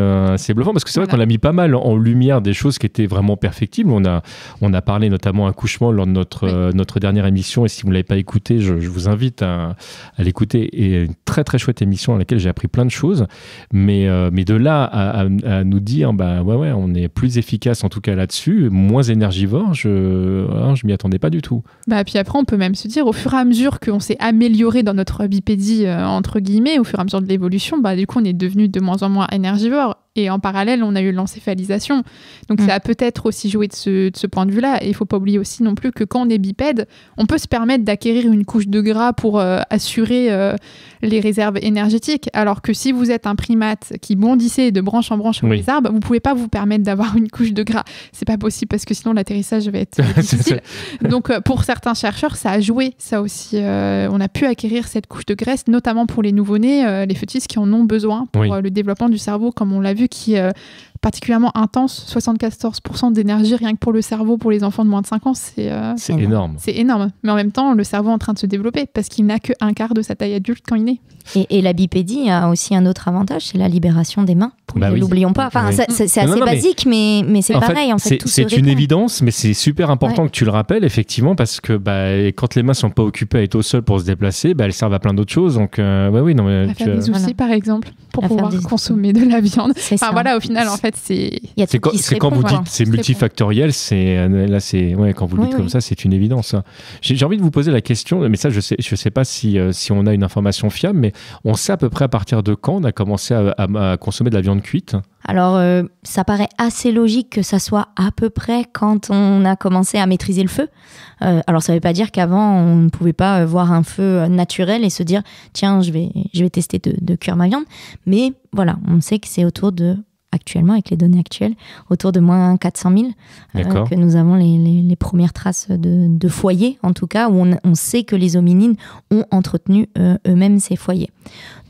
bluffant parce que c'est vrai qu'on a mis pas mal en lumière des choses qui étaient vraiment perfectibles. On a parlé notamment accouchement lors de notre dernière émission et si vous ne l'avez pas écouté, je vous invite à l'écouter. Et une très très chouette émission à laquelle j'ai appris plein de choses, mais de là à nous dire on est plus efficace en tout cas là-dessus, moins énergivore, je m'y attendais pas du tout. Puis après on peut même se dire au fur et à mesure qu'on s'est amélioré dans notre bipédie entre guillemets, au fur et à mesure de l'évolution, du coup, on est devenu de moins en moins énergivore. Et en parallèle, on a eu l'encéphalisation. Donc, ça a peut-être aussi joué de ce point de vue-là. Et il ne faut pas oublier aussi non plus que quand on est bipède, on peut se permettre d'acquérir une couche de gras pour assurer les réserves énergétiques. Alors que si vous êtes un primate qui bondissait de branche en branche sur les arbres, vous ne pouvez pas vous permettre d'avoir une couche de gras. Ce n'est pas possible parce que sinon, l'atterrissage va être difficile. Donc, pour certains chercheurs, ça a joué. Ça aussi, on a pu acquérir cette couche de graisse, notamment pour les nouveau-nés, les fœtus qui en ont besoin pour le développement du cerveau, comme on l'a vu, qui est particulièrement intense, 74% d'énergie rien que pour le cerveau pour les enfants de moins de 5 ans, c'est énorme. C'est énorme, mais en même temps, le cerveau est en train de se développer parce qu'il n'a que 1/4 de sa taille adulte quand il naît. Et la bipédie a aussi un autre avantage, c'est la libération des mains. L'oublions pas. Enfin, c'est assez basique, mais c'est pareil. C'est une évidence, mais c'est super important que tu le rappelles, effectivement, parce que quand les mains sont pas occupées à être au sol pour se déplacer, elles servent à plein d'autres choses. Donc, à faire des outils, par exemple, pour pouvoir consommer de la viande. Enfin, voilà, au final, en fait, c'est quand vous dites c'est multifactoriel, quand vous le dites comme ça, c'est une évidence. J'ai envie de vous poser la question, mais ça, je sais pas si on a une information fiable, mais on sait à peu près à partir de quand on a commencé à consommer de la viande cuite. Alors, ça paraît assez logique que ça soit à peu près quand on a commencé à maîtriser le feu. Alors, ça ne veut pas dire qu'avant, on ne pouvait pas voir un feu naturel et se dire « Tiens, je vais tester de cuire ma viande ». Mais voilà, on sait que c'est autour de, actuellement, avec les données actuelles, autour de moins 400 000 que nous avons les premières traces de foyers, en tout cas, où on sait que les hominines ont entretenu eux-mêmes ces foyers.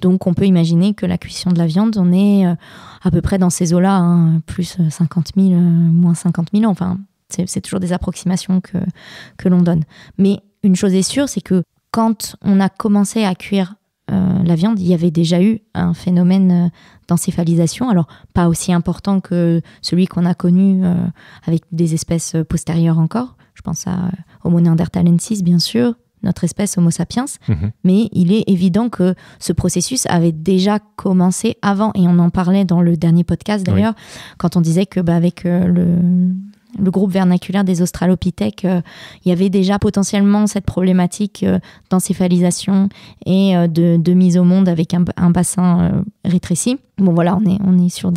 Donc, on peut imaginer que la cuisson de la viande, on est à peu près dans ces eaux-là, plus 50 000, moins 50 000 ans. Enfin, c'est toujours des approximations que l'on donne. Mais une chose est sûre, c'est que quand on a commencé à cuire la viande, il y avait déjà eu un phénomène d'encéphalisation, alors pas aussi important que celui qu'on a connu avec des espèces postérieures encore. Je pense à Homo neanderthalensis, bien sûr, notre espèce Homo sapiens, mais il est évident que ce processus avait déjà commencé avant, et on en parlait dans le dernier podcast d'ailleurs, quand on disait que avec le groupe vernaculaire des australopithèques, il y avait déjà potentiellement cette problématique d'encéphalisation et de mise au monde avec un bassin rétréci. Bon voilà, on est sur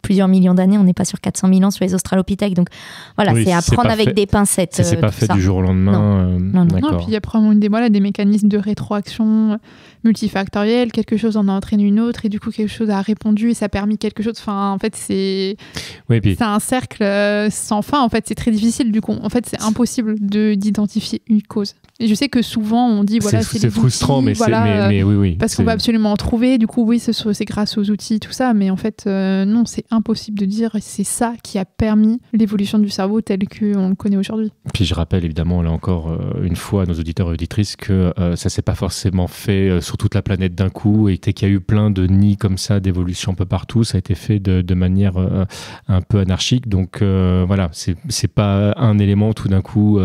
plusieurs millions d'années, on n'est pas sur 400 000 ans sur les australopithèques, donc voilà, c'est à prendre avec des pincettes. C'est pas fait du jour au lendemain. Non. Non, puis il y a probablement des mécanismes de rétroaction multifactoriels, quelque chose en a entraîné une autre, et du coup quelque chose a répondu et ça a permis quelque chose. Enfin, en fait, c'est un cercle sans fin. En fait, c'est très difficile. Du coup, en fait, c'est impossible d'identifier une cause. Et je sais que souvent on dit voilà, c'est frustrant, outils, mais voilà, mais oui, parce qu'on va absolument en trouver. Du coup, oui, c'est grâce aux outils, tout ça, mais en fait, non, c'est impossible de dire c'est ça qui a permis l'évolution du cerveau tel qu'on le connaît aujourd'hui. Puis je rappelle évidemment là encore une fois à nos auditeurs et auditrices que ça s'est pas forcément fait sur toute la planète d'un coup, et qu'il y a eu plein de nids comme ça d'évolution un peu partout. Ça a été fait de manière un peu anarchique. Donc voilà, c'est pas un élément tout d'un coup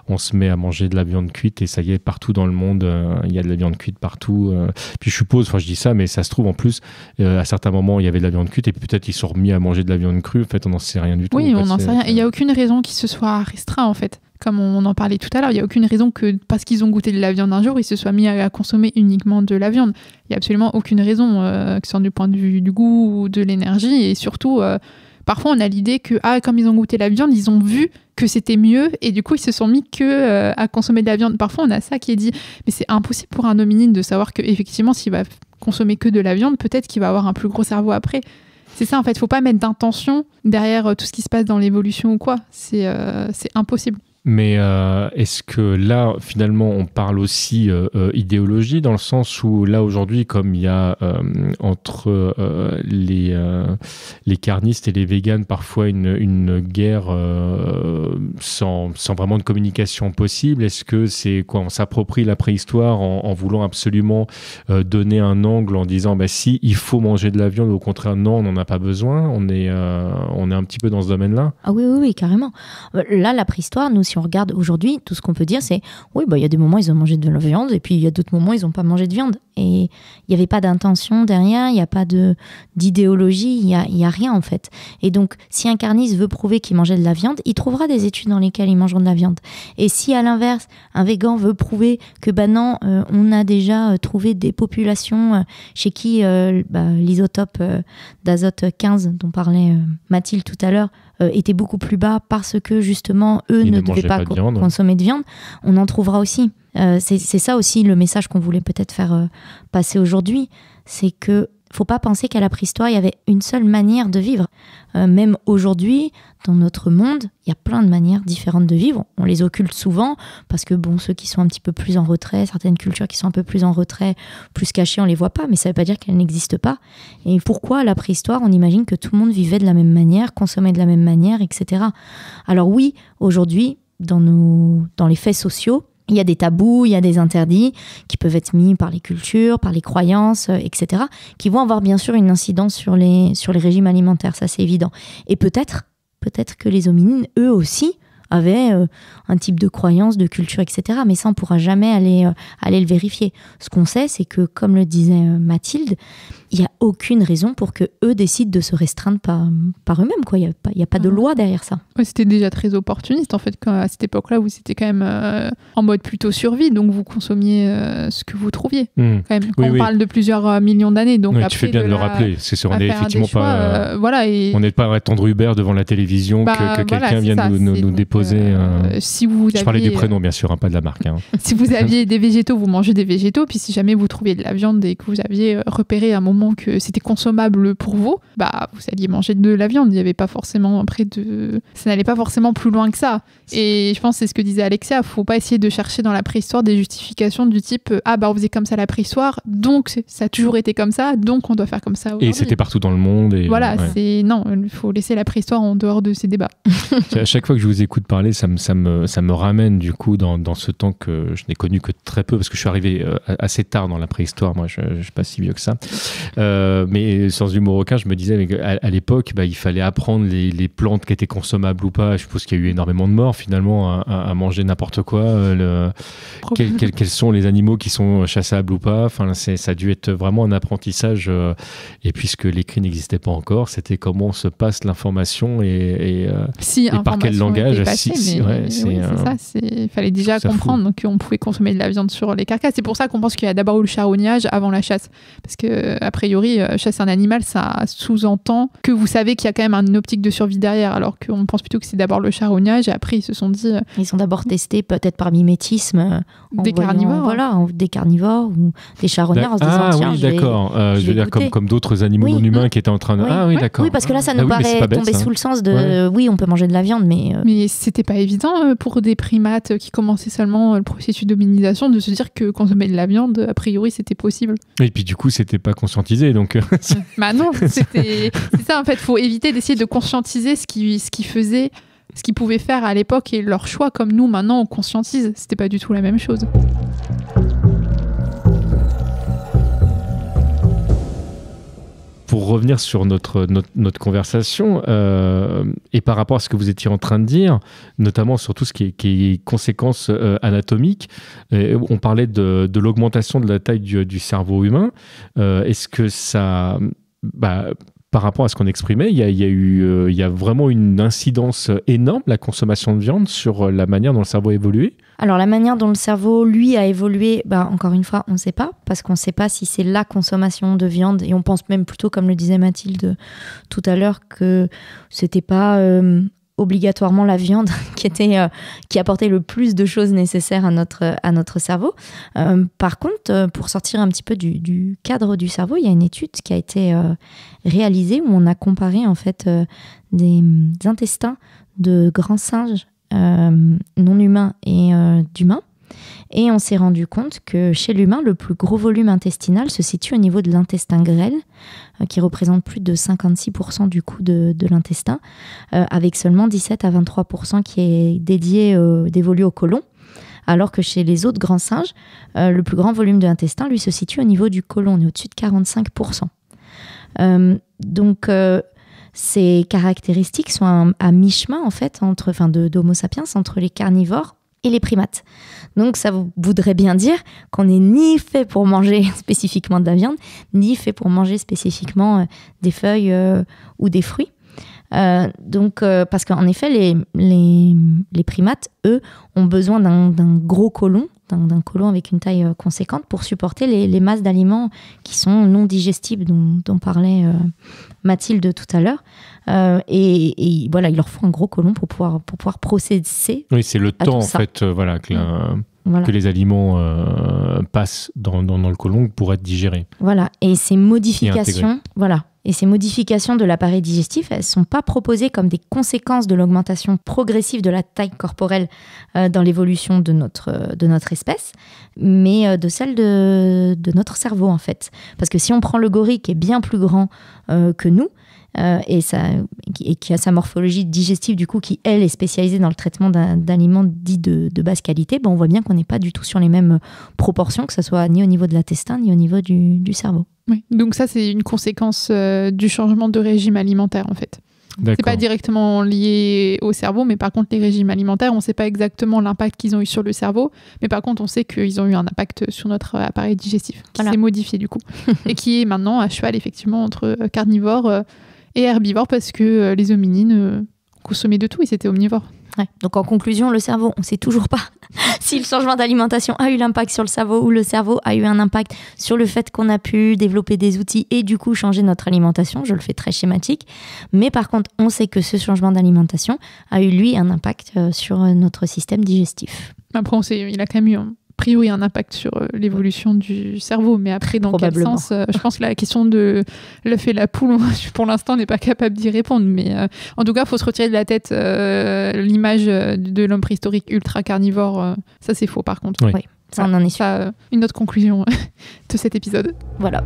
on se met à manger de la viande cuite et ça y est, partout dans le monde il y a de la viande cuite partout. Puis je suppose, enfin je dis ça, mais ça se trouve en plus à certains moments il y avait de la viande cuite et puis peut-être ils sont remis à manger de la viande crue. En fait, on n'en sait rien du tout. Oui, on n'en sait rien. Et il n'y a aucune raison qu'ils se soient restreints en fait. Comme on en parlait tout à l'heure, il n'y a aucune raison que parce qu'ils ont goûté de la viande un jour, ils se soient mis à consommer uniquement de la viande. Il n'y a absolument aucune raison, que ce soit du point de vue du goût ou de l'énergie. Et surtout, parfois on a l'idée que comme ils ont goûté la viande, ils ont vu que c'était mieux et du coup ils se sont mis à consommer de la viande. Parfois on a ça qui est dit, mais c'est impossible pour un hominide de savoir qu'effectivement s'il va consommer que de la viande, peut-être qu'il va avoir un plus gros cerveau après. C'est ça en fait, il ne faut pas mettre d'intention derrière tout ce qui se passe dans l'évolution ou quoi. C'est impossible. Mais est-ce que là, finalement, on parle aussi idéologie, dans le sens où là, aujourd'hui, comme il y a entre les carnistes et les véganes parfois une guerre sans vraiment de communication possible, est-ce que c'est quoi? On s'approprie la préhistoire en voulant absolument donner un angle en disant si, il faut manger de la viande, au contraire, non, on n'en a pas besoin. On est un petit peu dans ce domaine-là. Ah oui, carrément. Là, la préhistoire, nous, si on regarde aujourd'hui, tout ce qu'on peut dire, c'est oui, il y a des moments ils ont mangé de la viande et puis il y a d'autres moments ils n'ont pas mangé de viande. Et il n'y avait pas d'intention derrière, il n'y a pas d'idéologie, il n'y a rien en fait. Et donc, si un carniste veut prouver qu'il mangeait de la viande, il trouvera des études dans lesquelles ils mangeront de la viande. Et si à l'inverse, un végan veut prouver que non, on a déjà trouvé des populations chez qui l'isotope d'azote 15 dont parlait Mathilde tout à l'heure était beaucoup plus bas parce que justement eux ne devaient pas consommer de viande, on en trouvera aussi. C'est ça aussi le message qu'on voulait peut-être faire passer aujourd'hui, c'est que faut pas penser qu'à la préhistoire il y avait une seule manière de vivre. Même aujourd'hui, dans notre monde, il y a plein de manières différentes de vivre. On les occulte souvent parce que ceux qui sont un petit peu plus en retrait, certaines cultures qui sont un peu plus en retrait, plus cachées, on les voit pas, mais ça veut pas dire qu'elles n'existent pas. Et pourquoi à la préhistoire, on imagine que tout le monde vivait de la même manière, consommait de la même manière, etc. Alors oui, aujourd'hui, dans les faits sociaux, il y a des tabous, il y a des interdits qui peuvent être mis par les cultures, par les croyances, etc., qui vont avoir bien sûr une incidence sur les régimes alimentaires, ça c'est évident. Et peut-être que les hominines, eux aussi, avaient un type de croyance, de culture, etc., mais ça on ne pourra jamais aller le vérifier. Ce qu'on sait, c'est que, comme le disait Mathilde, il n'y a aucune raison pour que eux décident de se restreindre par eux-mêmes, quoi. Il n'y a pas de loi derrière ça. Ouais, c'était déjà très opportuniste, en fait, à cette époque-là, où c'était quand même en mode plutôt survie, donc vous consommiez ce que vous trouviez. Quand même. On parle de plusieurs millions d'années. Donc après, tu fais bien de le rappeler. On n'est effectivement pas... on n'est pas Tendre Hubert devant la télévision que quelqu'un vienne nous déposer... si vous je parlais du prénom, bien sûr, pas de la marque. Si vous aviez des végétaux, vous mangez des végétaux, puis si jamais vous trouviez de la viande et que vous aviez repéré un moment que c'était consommable pour vous, vous alliez manger de la viande. Il n'y avait pas forcément ça n'allait pas forcément plus loin que ça. Et je pense que c'est ce que disait Alexia, faut pas essayer de chercher dans la préhistoire des justifications du type on faisait comme ça la préhistoire, donc ça a toujours été comme ça, donc on doit faire comme ça aujourd'hui. Et c'était partout dans le monde. Voilà, non, il faut laisser la préhistoire en dehors de ces débats. À chaque fois que je vous écoute parler, ça me ramène du coup dans ce temps que je n'ai connu que très peu, parce que je suis arrivé assez tard dans la préhistoire. Moi, je ne suis pas si vieux que ça. Mais sans humour aucun, je me disais à l'époque, il fallait apprendre les plantes qui étaient consommables ou pas. Je suppose qu'il y a eu énormément de morts finalement à manger n'importe quoi. Quels sont les animaux qui sont chassables ou pas. Enfin, ça a dû être vraiment un apprentissage. Et puisque l'écrit n'existait pas encore, c'était comment se passe l'information et par quel langage. Il fallait déjà comprendre qu'on pouvait consommer de la viande sur les carcasses. C'est pour ça qu'on pense qu'il y a d'abord eu le charognage avant la chasse. Parce que priori, chasser un animal, ça sous-entend que vous savez qu'il y a quand même une optique de survie derrière, alors qu'on pense plutôt que c'est d'abord le charognage, et après ils se sont dit... Ils ont d'abord testé peut-être par mimétisme des carnivores. Voilà, des carnivores ou des charognards en se disant, tiens, oui, d'accord. Je veux dire, comme d'autres animaux non humains qui étaient en train de... Oui. Ah oui, d'accord. Oui, parce que là, ça nous paraît tomber sous le sens de... Oui, on peut manger de la viande, mais... Mais c'était pas évident pour des primates qui commençaient seulement le processus d'hominisation de se dire que consommer de la viande, a priori, c'était possible. Et puis du coup, c'était pas conscientisé, donc... Bah non, c'est ça en fait. Faut éviter d'essayer de conscientiser ce qu'ils pouvaient faire à l'époque et leur choix, comme nous maintenant on conscientise. C'était pas du tout la même chose. Pour revenir sur notre conversation, et par rapport à ce que vous étiez en train de dire, notamment sur tout ce qui est conséquences anatomiques, on parlait de l'augmentation de la taille du cerveau humain. Est-ce que ça... par rapport à ce qu'on exprimait, il y a vraiment une incidence énorme, la consommation de viande, sur la manière dont le cerveau a évolué ? Alors, la manière dont le cerveau, lui, a évolué, encore une fois, on ne sait pas, parce qu'on ne sait pas si c'est la consommation de viande, et on pense même plutôt, comme le disait Mathilde tout à l'heure, que c'était pas obligatoirement la viande qui apportait le plus de choses nécessaires à notre cerveau. Par contre, pour sortir un petit peu du cadre du cerveau, il y a une étude qui a été réalisée où on a comparé en fait des intestins de grands singes non humains et d'humains. Et on s'est rendu compte que chez l'humain, le plus gros volume intestinal se situe au niveau de l'intestin grêle, qui représente plus de 56% du coup de l'intestin, avec seulement 17 à 23% qui est dévolu au côlon. Alors que chez les autres grands singes, le plus grand volume de l'intestin, lui, se situe au niveau du côlon, on est au-dessus de 45%. Donc, ces caractéristiques sont à mi-chemin, en fait, d'Homo sapiens, entre les carnivores et les primates. Donc ça voudrait bien dire qu'on n'est ni fait pour manger spécifiquement de la viande, ni fait pour manger spécifiquement des feuilles ou des fruits. Parce qu'en effet, les primates, eux, ont besoin d'un gros côlon, d'un côlon avec une taille conséquente pour supporter les masses d'aliments qui sont non digestibles, dont parlait Mathilde tout à l'heure. Et voilà, il leur faut un gros côlon pour pouvoir processer. Oui, c'est le temps en fait, que les aliments passent dans le côlon pour être digérés. Voilà, et ces modifications, de l'appareil digestif, elles ne sont pas proposées comme des conséquences de l'augmentation progressive de la taille corporelle dans l'évolution de notre espèce, mais de celle de notre cerveau en fait. Parce que si on prend le gorille qui est bien plus grand que nous, et qui a sa morphologie digestive du coup qui elle est spécialisée dans le traitement d'aliments dits de basse qualité, on voit bien qu'on n'est pas du tout sur les mêmes proportions, que ce soit ni au niveau de l'intestin ni au niveau du cerveau. Oui. Donc ça c'est une conséquence du changement de régime alimentaire en fait. D'accord. C'est pas directement lié au cerveau, mais par contre les régimes alimentaires, on ne sait pas exactement l'impact qu'ils ont eu sur le cerveau, mais par contre on sait qu'ils ont eu un impact sur notre appareil digestif qui s'est modifié du coup et qui est maintenant à cheval effectivement entre carnivores et herbivores, parce que les hominines consommaient de tout et c'était omnivore. Ouais. Donc en conclusion, le cerveau, on ne sait toujours pas si le changement d'alimentation a eu l'impact sur le cerveau ou le cerveau a eu un impact sur le fait qu'on a pu développer des outils et du coup changer notre alimentation. Je le fais très schématique. Mais par contre, on sait que ce changement d'alimentation a eu, lui, un impact sur notre système digestif. Après, il a quand même eu priori un impact sur l'évolution du cerveau, mais après dans quel sens je pense que la question de l'œuf et la poule, pour l'instant on n'est pas capable d'y répondre, mais en tout cas il faut se retirer de la tête l'image de l'homme préhistorique ultra carnivore, ça c'est faux par contre. Oui, ça on en est sûr. Ça, une autre conclusion de cet épisode. Voilà.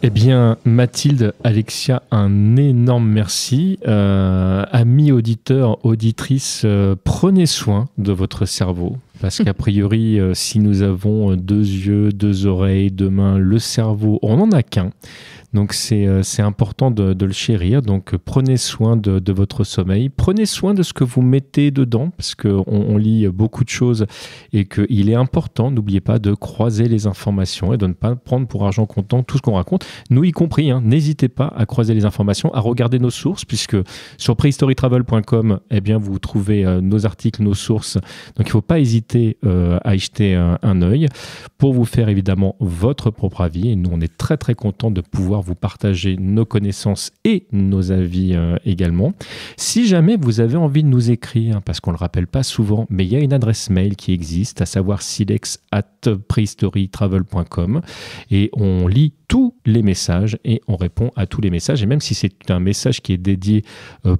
Eh bien, Mathilde, Alexia, un énorme merci. Amis auditeurs, auditrices, prenez soin de votre cerveau. Parce qu'a priori, si nous avons 2 yeux, 2 oreilles, 2 mains, le cerveau, on n'en a qu'un. Donc c'est important de le chérir. Donc prenez soin de votre sommeil, prenez soin de ce que vous mettez dedans, parce qu'on lit beaucoup de choses et qu'il est important, n'oubliez pas de croiser les informations et de ne pas prendre pour argent comptant tout ce qu'on raconte, nous y compris. N'hésitez pas à croiser les informations, à regarder nos sources, puisque sur prehistorytravel.com, eh bien, vous trouvez nos articles, nos sources. Donc il ne faut pas hésiter à y jeter un œil pour vous faire évidemment votre propre avis. Et nous, on est très très contents de pouvoir vous partager nos connaissances et nos avis également. Si jamais vous avez envie de nous écrire, parce qu'on ne le rappelle pas souvent, mais il y a une adresse mail qui existe, à savoir silex@prehistorytravel.com, et on lit tous les messages et on répond à tous les messages. Et même si c'est un message qui est dédié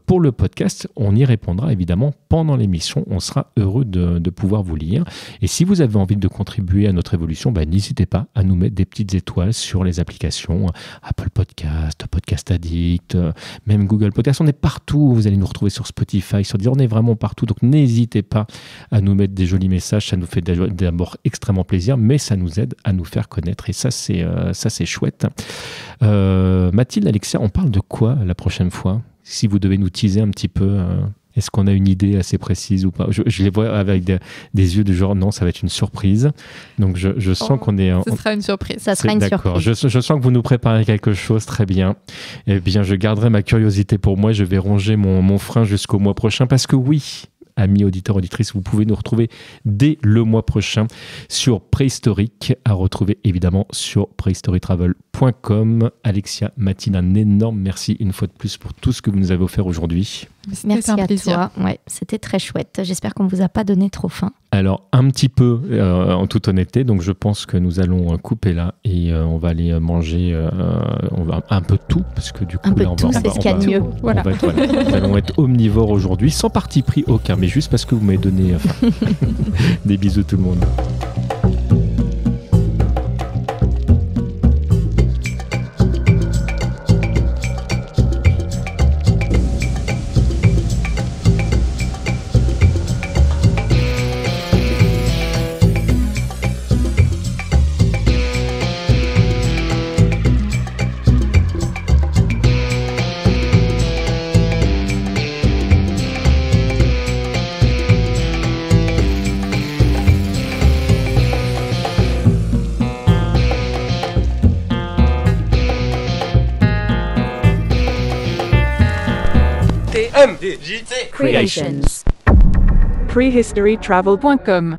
pour le podcast, on y répondra évidemment pendant l'émission. On sera heureux de pouvoir vous lire. Et si vous avez envie de contribuer à notre évolution, n'hésitez pas à nous mettre des petites étoiles sur les applications Apple Podcast, Podcast Addict, même Google Podcast. On est partout. Vous allez nous retrouver sur Spotify, sur Deezer. On est vraiment partout. Donc n'hésitez pas à nous mettre des jolis messages. Ça nous fait d'abord extrêmement plaisir, mais ça nous aide à nous faire connaître. Et ça, c'est chouette. Mathilde, Alexia, on parle de quoi la prochaine fois? Si vous devez nous teaser un petit peu, est-ce qu'on a une idée assez précise ou pas? Je les vois avec des yeux de genre, non, ça va être une surprise. Donc je sens qu'on est... Ce sera une surprise. Ça sera une D'accord. surprise. Je sens que vous nous préparez quelque chose, très bien. Eh bien, je garderai ma curiosité pour moi. Je vais ronger mon frein jusqu'au mois prochain parce que oui, amis auditeurs, auditrices, vous pouvez nous retrouver dès le mois prochain sur Préhistorique, à retrouver évidemment sur prehistorytravel.com. Alexia, Mathilde, un énorme merci une fois de plus pour tout ce que vous nous avez offert aujourd'hui. Merci à toi. Ouais, c'était très chouette. J'espère qu'on ne vous a pas donné trop faim. Alors, un petit peu, en toute honnêteté. Donc, je pense que nous allons couper là et on va aller manger un peu tout. Parce que du coup, Un peu là, tout, c'est ce qu'il y a de mieux. Voilà. Nous allons être omnivores aujourd'hui, sans parti pris aucun, mais juste parce que vous m'avez donné des bisous tout le monde. Creations. Prehistorytravel.com